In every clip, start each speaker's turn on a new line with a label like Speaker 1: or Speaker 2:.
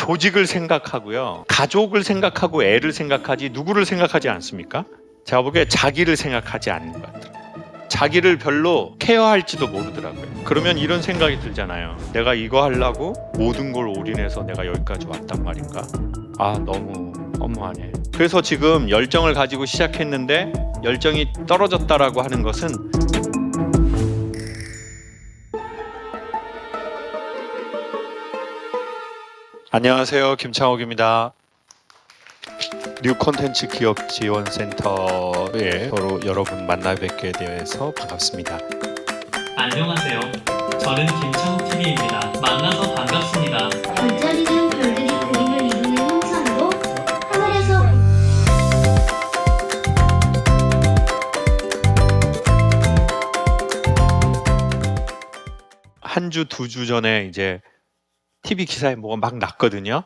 Speaker 1: 조직을 생각하고요, 가족을 생각하고 애를 생각하지 누구를 생각하지 않습니까? 제가 보기에 자기를 생각하지 않는 것 같아요. 자기를 별로 케어할지도 모르더라고요. 그러면 이런 생각이 들잖아요. 내가 이거 하려고 모든 걸 올인해서 내가 여기까지 왔단 말인가? 너무 허무하네. 그래서 지금 열정을 가지고 시작했는데 열정이 떨어졌다라고 하는 것은 안녕하세요, 김창옥입니다. 뉴 콘텐츠 기업 지원센터에 여러분 만나 뵙게 되어서 반갑습니다.
Speaker 2: 안녕하세요. 저는 김창욱TV입니다. 만나서 반갑습니다.
Speaker 3: 반짝이는 별들이 그림을 이루는 형상으로 하늘에서
Speaker 1: 한 주, 두 주 전에 이제 TV 기사에 뭐가 막 났거든요.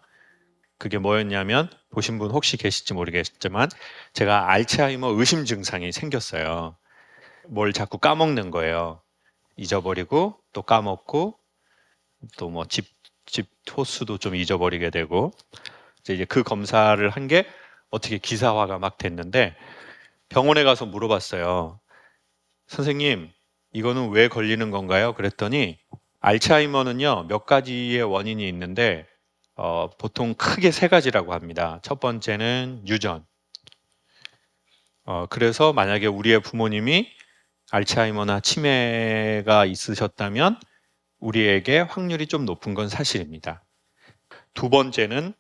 Speaker 1: 그게 뭐였냐면, 보신 분 혹시 계실지 모르겠지만 제가 알츠하이머 의심 증상이 생겼어요. 뭘 자꾸 까먹는 거예요. 잊어버리고 또 까먹고 또 뭐 집 호수도 좀 잊어버리게 되고, 이제 그 검사를 한 게 어떻게 기사화가 막 됐는데, 병원에 가서 물어봤어요. 선생님, 이거는 왜 걸리는 건가요? 그랬더니 알츠하이머는요, 몇 가지의 원인이 있는데 보통 크게 세 가지라고 합니다. 첫 번째는 유전. 그래서 만약에 우리의 부모님이 알츠하이머나 치매가 있으셨다면 우리에게 확률이 좀 높은 건 사실입니다. 두 번째는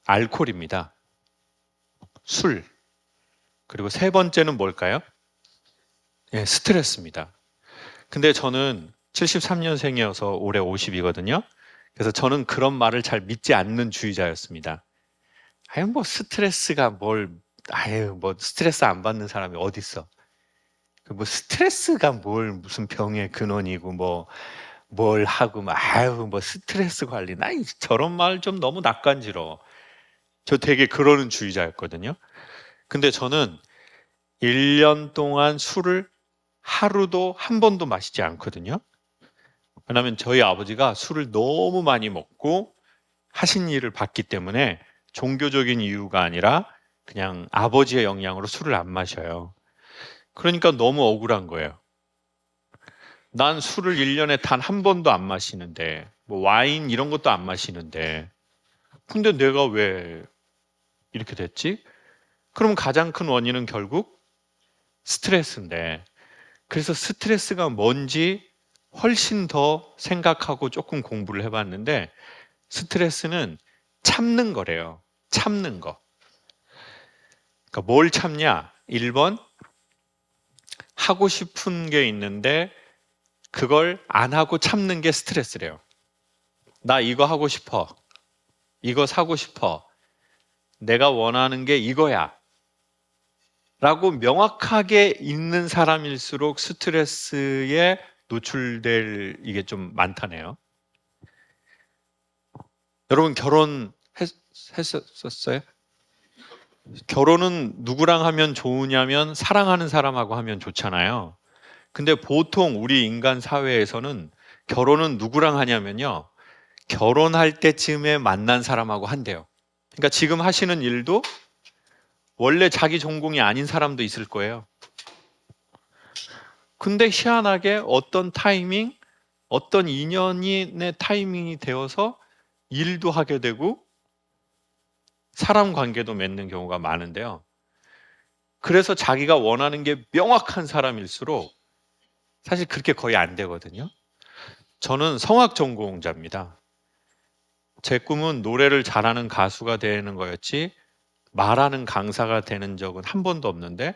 Speaker 1: 알코올입니다. 술. 그리고 세 번째는 뭘까요? 스트레스입니다. 근데 저는 73년생이어서 올해 50이거든요. 그래서 저는 그런 말을 잘 믿지 않는 주의자였습니다. 뭐 스트레스가 뭐 스트레스 안 받는 사람이 어디 있어? 뭐 스트레스가 무슨 병의 근원이고 뭘 하고 뭐 스트레스 관리. 저런 말 좀 너무 낯간지러워. 저 되게 그러는 주의자였거든요. 근데 저는 1년 동안 술을 하루도 한 번도 마시지 않거든요. 왜냐하면 저희 아버지가 술을 너무 많이 먹고 하신 일을 봤기 때문에, 종교적인 이유가 아니라 그냥 아버지의 영향으로 술을 안 마셔요. 그러니까 너무 억울한 거예요. 난 술을 1년에 단 한 번도 안 마시는데, 뭐 와인 이런 것도 안 마시는데, 근데 내가 왜 이렇게 됐지? 그럼 가장 큰 원인은 결국 스트레스인데, 그래서 스트레스가 뭔지 훨씬 더 생각하고 조금 공부를 해봤는데, 스트레스는 참는 거래요. 참는 거. 그러니까 뭘 참냐? 1번, 하고 싶은 게 있는데 그걸 안 하고 참는 게 스트레스래요. 나 이거 하고 싶어. 이거 사고 싶어. 내가 원하는 게 이거야. 라고 명확하게 있는 사람일수록 스트레스에 노출될 이게 좀 많다네요. 여러분 결혼했었어요? 결혼은 누구랑 하면 좋으냐면 사랑하는 사람하고 하면 좋잖아요. 근데 보통 우리 인간 사회에서는 결혼은 누구랑 하냐면요, 결혼할 때쯤에 만난 사람하고 한대요. 그러니까 지금 하시는 일도 원래 자기 전공이 아닌 사람도 있을 거예요. 근데 희한하게 어떤 타이밍, 어떤 인연의 타이밍이 되어서 일도 하게 되고 사람 관계도 맺는 경우가 많은데요. 그래서 자기가 원하는 게 명확한 사람일수록 사실 그렇게 거의 안 되거든요. 저는 성악 전공자입니다. 제 꿈은 노래를 잘하는 가수가 되는 거였지 말하는 강사가 되는 적은 한 번도 없는데,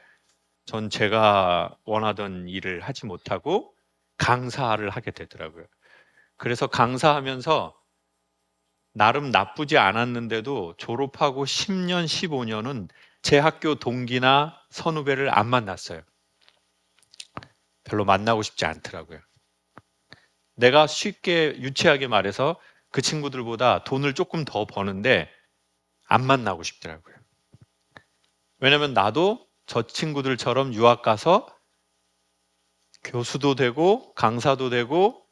Speaker 1: 전 제가 원하던 일을 하지 못하고 강사를 하게 되더라고요. 그래서 강사하면서 나름 나쁘지 않았는데도 졸업하고 10년, 15년은 제 학교 동기나 선후배를 안 만났어요. 별로 만나고 싶지 않더라고요. 내가 쉽게 유치하게 말해서 그 친구들보다 돈을 조금 더 버는데 안 만나고 싶더라고요. 왜냐면 나도 저 친구들처럼 유학 가서 교수도 되고 강사도 되고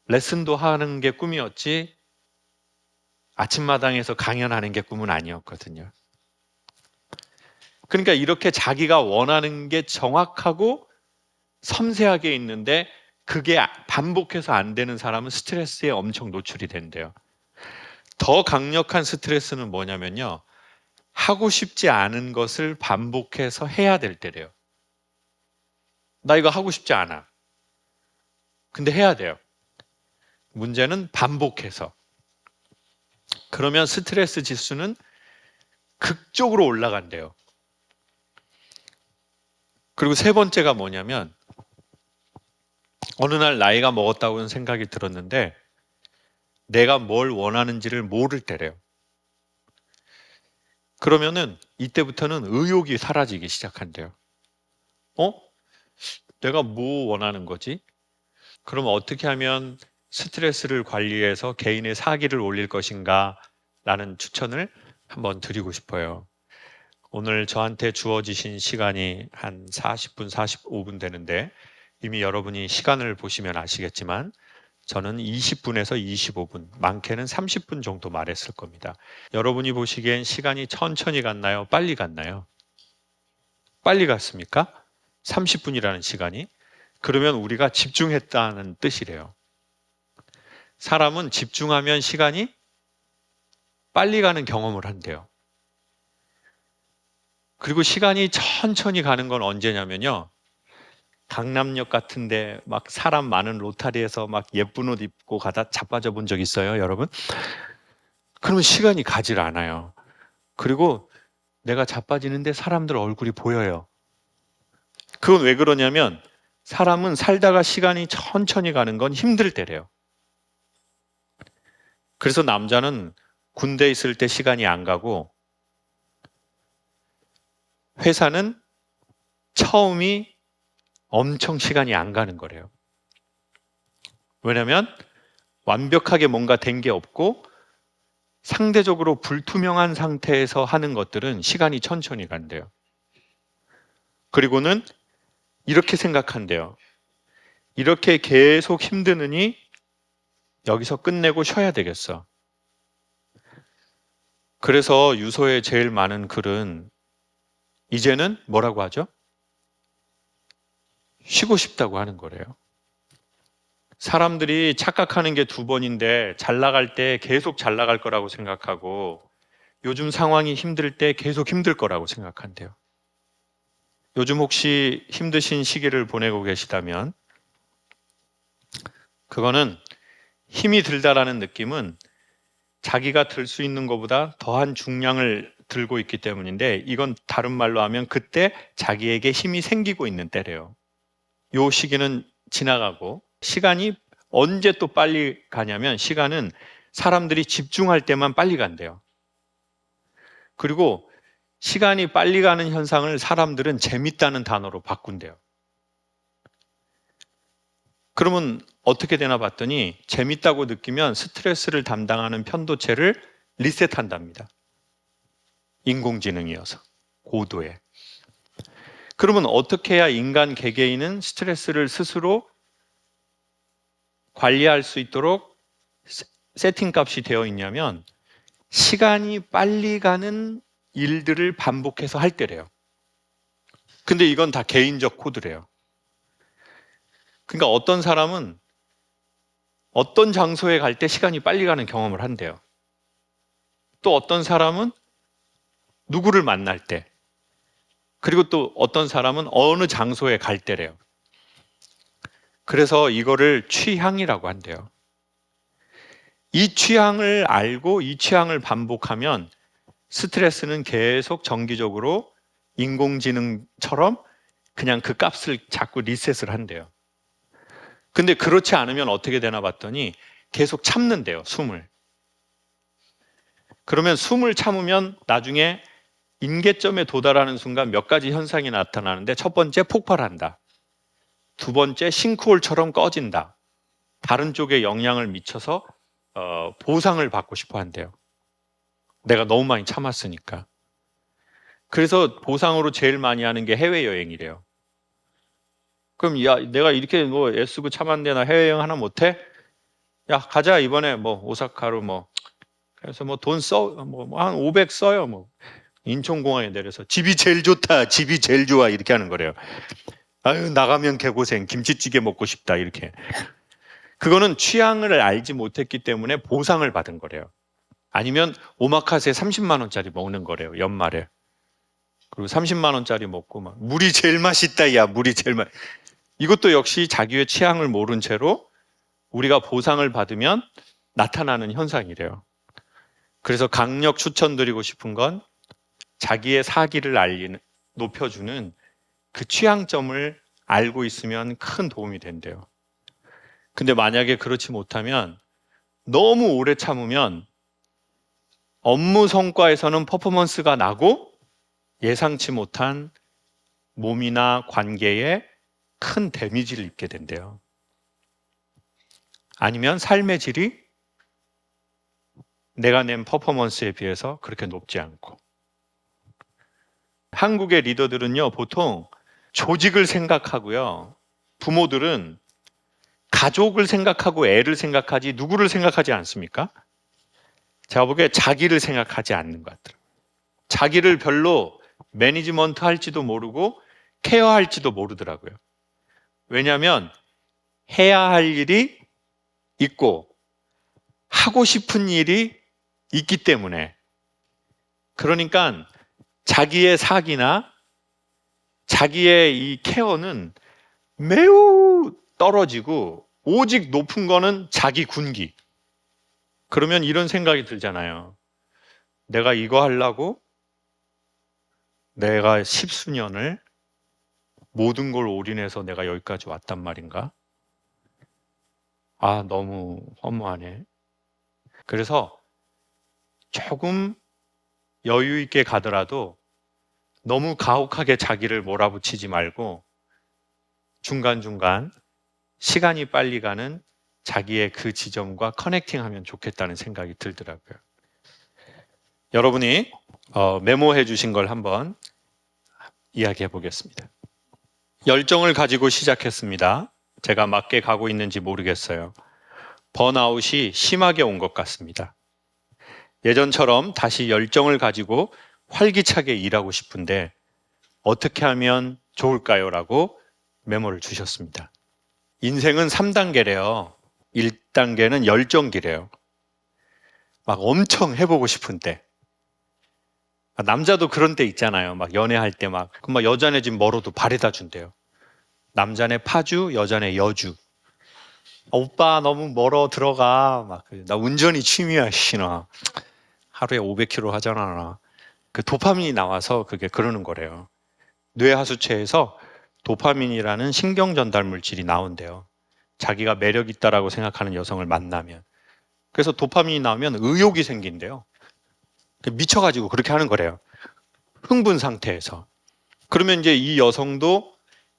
Speaker 1: 레슨도 하는 게 꿈이었지, 아침마당에서 강연하는 게 꿈은 아니었거든요. 그러니까 이렇게 자기가 원하는 게 정확하고 섬세하게 있는데 그게 반복해서 안 되는 사람은 스트레스에 엄청 노출이 된대요. 더 강력한 스트레스는 뭐냐면요. 하고 싶지 않은 것을 반복해서 해야 될 때래요. 나 이거 하고 싶지 않아. 근데 해야 돼요. 문제는 반복해서. 그러면 스트레스 지수는 극적으로 올라간대요. 그리고 세 번째가 뭐냐면 어느 날 나이가 먹었다고는 생각이 들었는데 내가 뭘 원하는지를 모를 때래요. 그러면은 이때부터는 의욕이 사라지기 시작한대요. 내가 뭐 원하는 거지? 그럼 어떻게 하면 스트레스를 관리해서 개인의 사기를 올릴 것인가? 라는 추천을 한번 드리고 싶어요. 오늘 저한테 주어지신 시간이 한 40분, 45분 되는데 이미 여러분이 시간을 보시면 아시겠지만 저는 20분에서 25분, 많게는 30분 정도 말했을 겁니다. 여러분이 보시기엔 시간이 천천히 갔나요? 빨리 갔나요? 빨리 갔습니까? 30분이라는 시간이? 그러면 우리가 집중했다는 뜻이래요. 사람은 집중하면 시간이 빨리 가는 경험을 한대요. 그리고 시간이 천천히 가는 건 언제냐면요. 강남역 같은데 막 사람 많은 로타리에서 막 예쁜 옷 입고 가다 자빠져 본 적 있어요, 여러분? 그러면 시간이 가질 않아요. 그리고 내가 자빠지는데 사람들 얼굴이 보여요. 그건 왜 그러냐면 사람은 살다가 시간이 천천히 가는 건 힘들 때래요. 그래서 남자는 군대에 있을 때 시간이 안 가고 회사는 처음이 엄청 시간이 안 가는 거래요. 왜냐하면 완벽하게 뭔가 된 게 없고 상대적으로 불투명한 상태에서 하는 것들은 시간이 천천히 간대요. 그리고는 이렇게 생각한대요. 이렇게 계속 힘드느니 여기서 끝내고 쉬어야 되겠어. 그래서 유서에 제일 많은 글은 이제는 뭐라고 하죠? 쉬고 싶다고 하는 거래요. 사람들이 착각하는 게 두 번인데 잘 나갈 때 계속 잘 나갈 거라고 생각하고 요즘 상황이 힘들 때 계속 힘들 거라고 생각한대요. 요즘 혹시 힘드신 시기를 보내고 계시다면 그거는 힘이 들다라는 느낌은 자기가 들 수 있는 것보다 더한 중량을 들고 있기 때문인데 이건 다른 말로 하면 그때 자기에게 힘이 생기고 있는 때래요. 요 시기는 지나가고 시간이 언제 또 빨리 가냐면 시간은 사람들이 집중할 때만 빨리 간대요. 그리고 시간이 빨리 가는 현상을 사람들은 재밌다는 단어로 바꾼대요. 그러면 어떻게 되나 봤더니 재밌다고 느끼면 스트레스를 담당하는 편도체를 리셋한답니다. 인공지능이어서 고도에. 그러면 어떻게 해야 인간 개개인은 스트레스를 스스로 관리할 수 있도록 세팅 값이 되어 있냐면 시간이 빨리 가는 일들을 반복해서 할 때래요. 근데 이건 다 개인적 코드래요. 그러니까 어떤 사람은 어떤 장소에 갈 때 시간이 빨리 가는 경험을 한대요. 또 어떤 사람은 누구를 만날 때, 그리고 또 어떤 사람은 어느 장소에 갈 때래요. 그래서 이거를 취향이라고 한대요. 이 취향을 알고 이 취향을 반복하면 스트레스는 계속 정기적으로 인공지능처럼 그냥 그 값을 자꾸 리셋을 한대요. 근데 그렇지 않으면 어떻게 되나 봤더니 계속 참는데요, 숨을. 그러면 숨을 참으면 나중에 임계점에 도달하는 순간 몇 가지 현상이 나타나는데 첫 번째 폭발한다. 두 번째 싱크홀처럼 꺼진다. 다른 쪽에 영향을 미쳐서 보상을 받고 싶어 한대요. 내가 너무 많이 참았으니까. 그래서 보상으로 제일 많이 하는 게 해외여행이래요. 그럼 야, 내가 이렇게 뭐 애쓰고 참았는데 나 해외여행 하나 못해? 야, 가자 이번에 뭐 오사카로 뭐 그래서 뭐 돈 한 500 써요. 뭐 인천공항에 내려서 집이 제일 좋다, 집이 제일 좋아 이렇게 하는 거래요. 아유 나가면 개고생, 김치찌개 먹고 싶다 이렇게. 그거는 취향을 알지 못했기 때문에 보상을 받은 거래요. 아니면 오마카세 30만 원짜리 먹는 거래요. 연말에. 그리고 30만 원짜리 먹고 막 물이 제일 맛있다, 야 물이 제일 맛. 이것도 역시 자기의 취향을 모른 채로 우리가 보상을 받으면 나타나는 현상이래요. 그래서 강력 추천드리고 싶은 건 자기의 사기를 높여주는 그 취향점을 알고 있으면 큰 도움이 된대요. 근데 만약에 그렇지 못하면 너무 오래 참으면 업무 성과에서는 퍼포먼스가 나고 예상치 못한 몸이나 관계에 큰 데미지를 입게 된대요. 아니면 삶의 질이 내가 낸 퍼포먼스에 비해서 그렇게 높지 않고. 한국의 리더들은요, 보통 조직을 생각하고요. 부모들은 가족을 생각하고 애를 생각하지 누구를 생각하지 않습니까? 제가 보기에 자기를 생각하지 않는 것 같더라고요. 자기를 별로 매니지먼트 할지도 모르고 케어할지도 모르더라고요. 왜냐하면 해야 할 일이 있고 하고 싶은 일이 있기 때문에. 그러니까 자기의 사기나 자기의 이 케어는 매우 떨어지고 오직 높은 거는 자기 군기. 그러면 이런 생각이 들잖아요. 내가 이거 하려고 내가 10수년을 모든 걸 올인해서 내가 여기까지 왔단 말인가? 아, 너무 허무하네. 그래서 조금 여유 있게 가더라도 너무 가혹하게 자기를 몰아붙이지 말고 중간중간 시간이 빨리 가는 자기의 그 지점과 커넥팅하면 좋겠다는 생각이 들더라고요. 여러분이 메모해 주신 걸 한번 이야기해 보겠습니다. 열정을 가지고 시작했습니다. 제가 맞게 가고 있는지 모르겠어요. 번아웃이 심하게 온 것 같습니다. 예전처럼 다시 열정을 가지고 활기차게 일하고 싶은데 어떻게 하면 좋을까요? 라고 메모를 주셨습니다. 인생은 3단계래요. 1단계는 열정기래요. 막 엄청 해보고 싶은 때. 남자도 그런 때 있잖아요. 막 연애할 때 막 여자네 집 멀어도 바래다 준대요. 남자네 파주, 여자네 여주. 오빠 너무 멀어 들어가. 나 운전이 취미야, 씨나. 하루에 500km 하잖아. 나. 그 도파민이 나와서 그게 그러는 거래요. 뇌하수체에서 도파민이라는 신경 전달 물질이 나온대요. 자기가 매력 있다라고 생각하는 여성을 만나면. 그래서 도파민이 나오면 의욕이 생긴대요. 미쳐가지고 그렇게 하는 거래요. 흥분 상태에서. 그러면 이제 이 여성도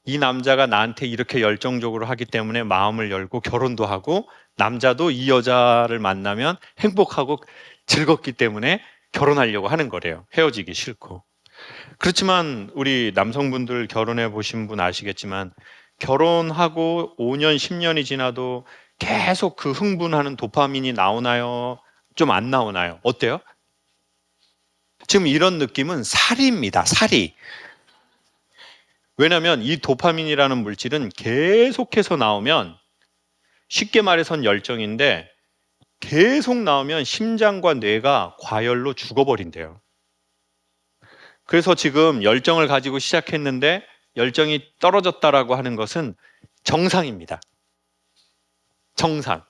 Speaker 1: 이 남자가 나한테 이렇게 열정적으로 하기 때문에 마음을 열고 결혼도 하고, 남자도 이 여자를 만나면 행복하고 즐겁기 때문에 결혼하려고 하는 거래요. 헤어지기 싫고. 그렇지만 우리 남성분들 결혼해 보신 분 아시겠지만 결혼하고 5년, 10년이 지나도 계속 그 흥분하는 도파민이 나오나요? 좀 안 나오나요? 어때요? 지금 이런 느낌은 살이입니다. 살이. 왜냐하면 이 도파민이라는 물질은 계속해서 나오면, 쉽게 말해선 열정인데 계속 나오면 심장과 뇌가 과열로 죽어버린대요. 그래서 지금 열정을 가지고 시작했는데 열정이 떨어졌다라고 하는 것은 정상입니다. 정상.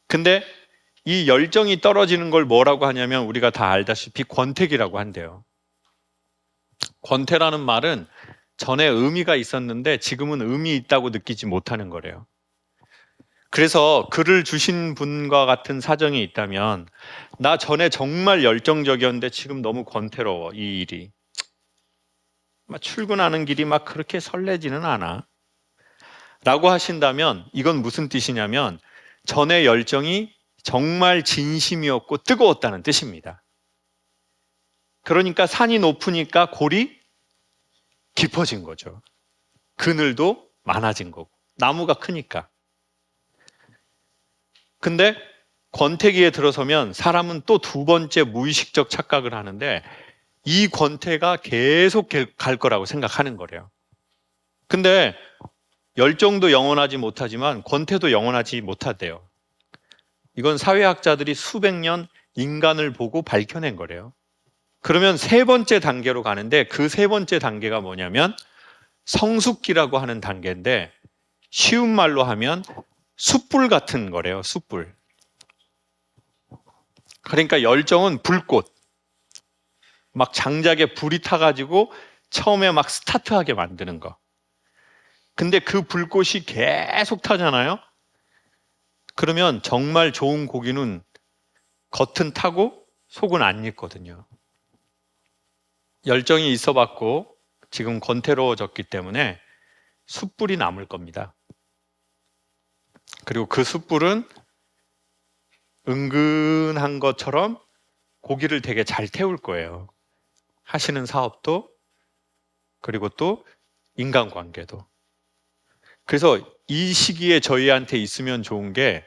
Speaker 1: 근데 이 열정이 떨어지는 걸 뭐라고 하냐면 우리가 다 알다시피 권태기라고 한대요. 권태라는 말은 전에 의미가 있었는데 지금은 의미 있다고 느끼지 못하는 거래요. 그래서 글을 주신 분과 같은 사정이 있다면, 나 전에 정말 열정적이었는데 지금 너무 권태로워, 이 일이. 출근하는 길이 막 그렇게 설레지는 않아. 라고 하신다면 이건 무슨 뜻이냐면 전에 열정이 정말 진심이었고 뜨거웠다는 뜻입니다. 그러니까 산이 높으니까 골이 깊어진 거죠. 그늘도 많아진 거고, 나무가 크니까. 근데 권태기에 들어서면 사람은 또 두 번째 무의식적 착각을 하는데 이 권태가 계속 갈 거라고 생각하는 거래요. 근데 열정도 영원하지 못하지만 권태도 영원하지 못하대요. 이건 사회학자들이 수백 년 인간을 보고 밝혀낸 거래요. 그러면 세 번째 단계로 가는데 그 세 번째 단계가 뭐냐면 성숙기라고 하는 단계인데 쉬운 말로 하면 숯불 같은 거래요. 숯불. 그러니까 열정은 불꽃. 막 장작에 불이 타가지고 처음에 막 스타트하게 만드는 거. 근데 그 불꽃이 계속 타잖아요. 그러면 정말 좋은 고기는 겉은 타고 속은 안 익거든요. 열정이 있어봤고 지금 권태로워졌기 때문에 숯불이 남을 겁니다. 그리고 그 숯불은 은근한 것처럼 고기를 되게 잘 태울 거예요. 하시는 사업도 그리고 또 인간관계도. 그래서 이 시기에 저희한테 있으면 좋은 게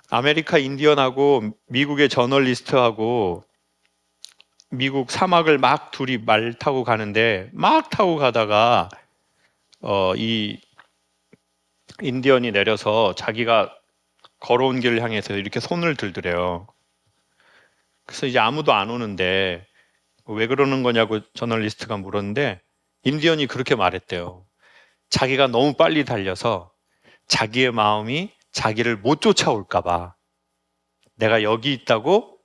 Speaker 1: 아메리카 인디언하고 미국의 저널리스트하고 미국 사막을 막 둘이 말 타고 가는데 막 타고 가다가 이 인디언이 내려서 자기가 걸어온 길을 향해서 이렇게 손을 들더래요. 그래서 이제 아무도 안 오는데 왜 그러는 거냐고 저널리스트가 물었는데 인디언이 그렇게 말했대요. 자기가 너무 빨리 달려서 자기의 마음이 자기를 못 쫓아올까 봐 내가 여기 있다고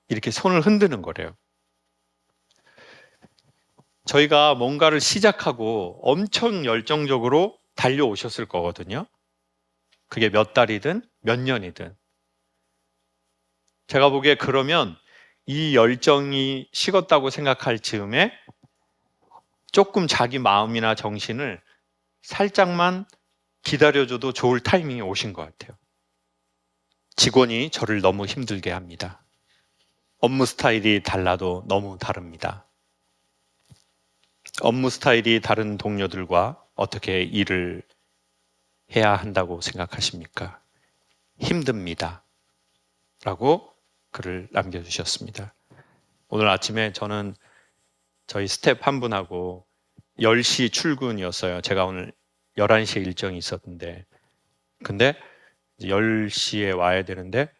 Speaker 1: 이렇게 손을 흔드는 거래요. 저희가 뭔가를 시작하고 엄청 열정적으로 달려오셨을 거거든요. 그게 몇 달이든 몇 년이든. 제가 보기에 그러면 이 열정이 식었다고 생각할 즈음에 조금 자기 마음이나 정신을 살짝만 기다려줘도 좋을 타이밍이 오신 것 같아요. 직원이 저를 너무 힘들게 합니다. 업무 스타일이 달라도 너무 다릅니다. 업무 스타일이 다른 동료들과 어떻게 일을 해야 한다고 생각하십니까? 힘듭니다. 라고 글을 남겨주셨습니다. 오늘 아침에 저는 저희 스텝 한 분하고 10시 출근이었어요. 제가 오늘 11시에 일정이 있었는데 근데 이제 10시에 와야 되는데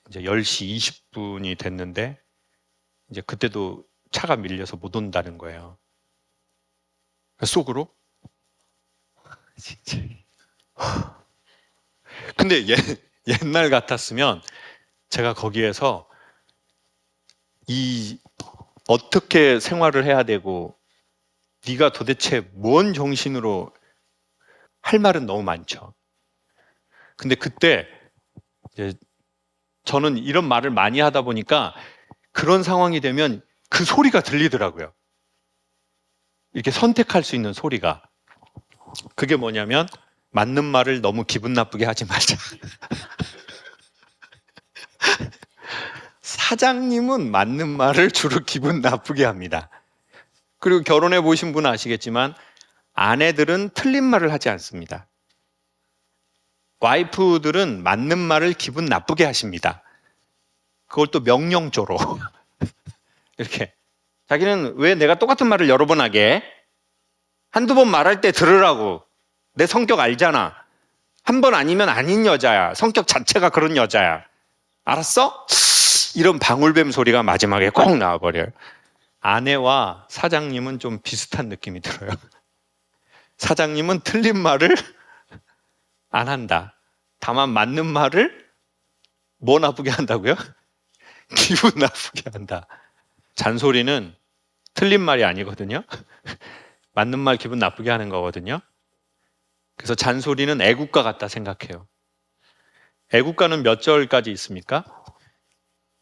Speaker 1: 이제 10시 20분이 됐는데 이제 그때도 차가 밀려서 못 온다는 거예요. 속으로 진짜. 근데 옛날 같았으면 제가 거기에서 어떻게 생활을 해야 되고 네가 도대체 뭔 정신으로 할 말은 너무 많죠. 근데 그때 이제 저는 이런 말을 많이 하다 보니까 그런 상황이 되면 그 소리가 들리더라고요. 이렇게 선택할 수 있는 소리가. 그게 뭐냐면 맞는 말을 너무 기분 나쁘게 하지 말자. 사장님은 맞는 말을 주로 기분 나쁘게 합니다. 그리고 결혼해 보신 분은 아시겠지만 아내들은 틀린 말을 하지 않습니다. 와이프들은 맞는 말을 기분 나쁘게 하십니다. 그걸 또 명령조로 이렇게 자기는 왜 내가 똑같은 말을 여러 번 하게? 한두 번 말할 때 들으라고. 내 성격 알잖아. 한 번 아니면 아닌 여자야. 성격 자체가 그런 여자야. 알았어? 이런 방울뱀 소리가 마지막에 꼭 나와버려요. 아내와 사장님은 좀 비슷한 느낌이 들어요. 사장님은 틀린 말을 안 한다. 다만 맞는 말을 뭐 나쁘게 한다고요? 기분 나쁘게 한다. 잔소리는 틀린 말이 아니거든요. 맞는 말 기분 나쁘게 하는 거거든요. 그래서 잔소리는 애국가 같다 생각해요. 애국가는 몇 절까지 있습니까?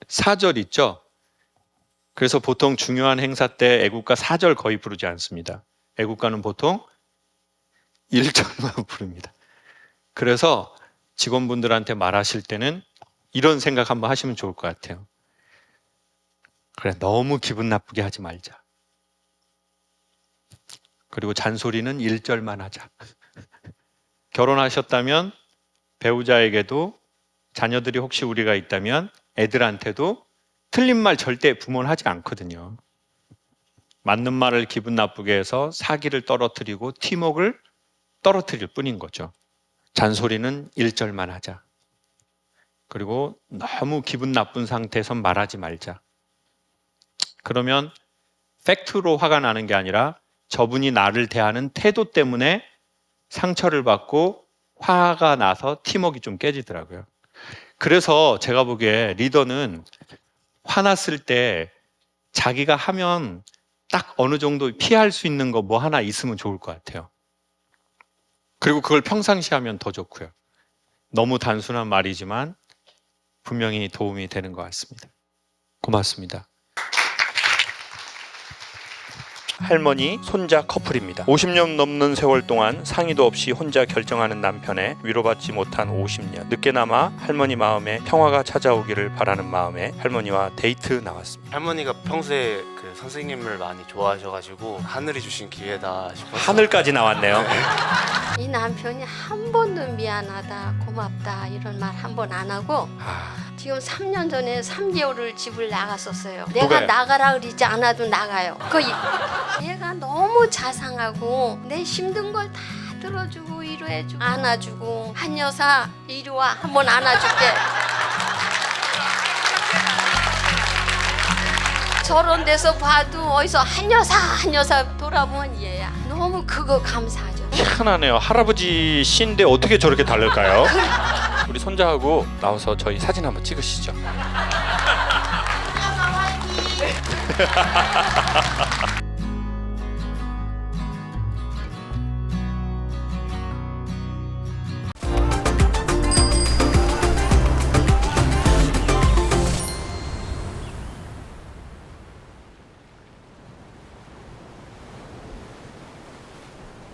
Speaker 1: 4절 있죠. 그래서 보통 중요한 행사 때 애국가 4절 거의 부르지 않습니다. 애국가는 보통 1절만 부릅니다. 그래서 직원분들한테 말하실 때는 이런 생각 한번 하시면 좋을 것 같아요. 그래, 너무 기분 나쁘게 하지 말자. 그리고 잔소리는 1절만 하자. 결혼하셨다면 배우자에게도 자녀들이 혹시 우리가 있다면 애들한테도 틀린 말 절대 부모는 하지 않거든요. 맞는 말을 기분 나쁘게 해서 사기를 떨어뜨리고 팀워크를 떨어뜨릴 뿐인 거죠. 잔소리는 1절만 하자. 그리고 너무 기분 나쁜 상태에선 말하지 말자. 그러면 팩트로 화가 나는 게 아니라 저분이 나를 대하는 태도 때문에 상처를 받고 화가 나서 팀워크가 좀 깨지더라고요. 그래서 제가 보기에 리더는 화났을 때 자기가 하면 딱 어느 정도 피할 수 있는 거 뭐 하나 있으면 좋을 것 같아요. 그리고 그걸 평상시 하면 더 좋고요. 너무 단순한 말이지만 분명히 도움이 되는 것 같습니다. 고맙습니다. 할머니, 손자 커플입니다. 50년 넘는 세월 동안 상의도 없이 혼자 결정하는 남편에 위로받지 못한 50년. 늦게나마 할머니 마음에 평화가 찾아오기를 바라는 마음에 할머니와 데이트 나왔습니다.
Speaker 4: 할머니가 평소에 그 선생님을 많이 좋아하셔가지고 하늘이 주신 기회다 싶어서
Speaker 1: 하늘까지 나왔네요.
Speaker 5: 이 남편이 한 번도 미안하다, 고맙다 이런 말 한 번 안 하고 지금 3년 전에 3개월을 집을 나갔었어요. 내가
Speaker 1: 누가요?
Speaker 5: 나가라 그러지 않아도 나가요. 얘가 너무 자상하고 내 힘든 걸 다 들어주고 위로해주고 안아주고 한 여사 이리 와 한번 안아줄게. 저런 데서 봐도 어디서 한 여사 돌아보면 얘야. 너무 그거 감사하죠.
Speaker 1: 희한하네요. 할아버지 씨인데 어떻게 저렇게 다를까요? 우리 손자하고 나와서 저희 사진 한번 찍으시죠.